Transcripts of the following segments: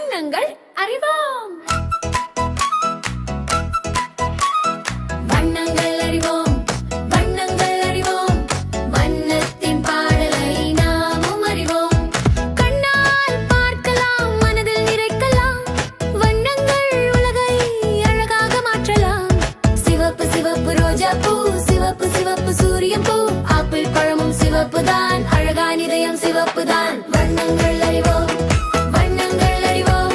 வண்ணங்கள் அறிவோம். வண்ணங்கள் அறிவோம், வண்ணங்கள் அறிவோம், வண்ணத்தின் பாடலை நாமும் அறிவோம். கண்ணால் பார்க்கலாம், மனதில் நிறைக்கலாம், வண்ணங்கள் உலகை அழகாக மாற்றலாம். சிவப்பு சிவப்பு ரோஜா பூ, சிவப்பு சிவப்பு சூரியன் பூ, ஆப்பிள் பழமும் சிவப்புதான், அழகான இதயம் சிவப்புதான். வண்ணங்கள் அறிவோம், வண்ணங்கள் அறிவோம்,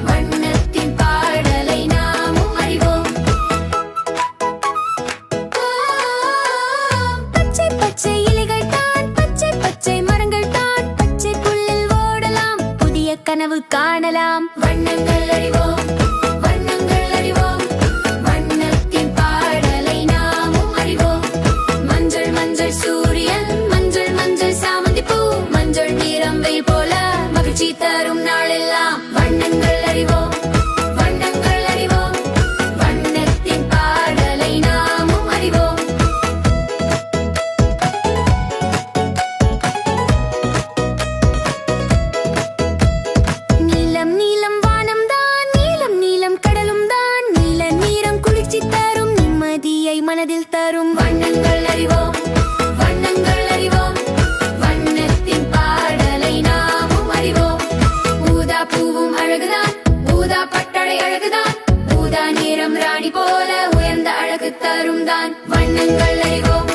வண்ணத்தின் பாடலை நாமும் அறிவோம். பச்சை பச்சை இலைகள் தான், பச்சை பச்சை மரங்கள் தான், பச்சை புல்லில் ஓடலாம், புதிய கனவு காணலாம். வண்ணங்கள் அறிவோம், வண்ணங்கள் அறிவோம், வண்ணத்தின் பாடலை நாமும் அறிவோம். மஞ்சள் மஞ்சள் சூரியன், மஞ்சள் மஞ்சள் சாமந்தி பூ, மஞ்சள் நிறம் வெயில் போல மகிழ்ச்சி தரும் நாளெல்லாம். வண்ணங்கள் அறிவோம், வண்ணங்கள் அறிவோம், வண்ணத்தின் பாடலை நாமும் அறிவோம். நீலம் நீலம் வானம் தான், நீலம் நீலம் கடலும் தான், நீல நீரம் குளிர்ச்சி தரும், நிம்மதியை மனதில் தரும். வண்ணங்கள் அறிவோம், வண்ணங்கள் அறிவோம், வண்ணத்தின் பாடலை நாமும் அறிவோம். ஊதா பூவும் அழகுதான், ஊதா பட்டடை அழகுதான், ஊதா நிறம் ராணி போல உயர்ந்த அழகு தரும் தான். வண்ணங்கள் அறிவோம்,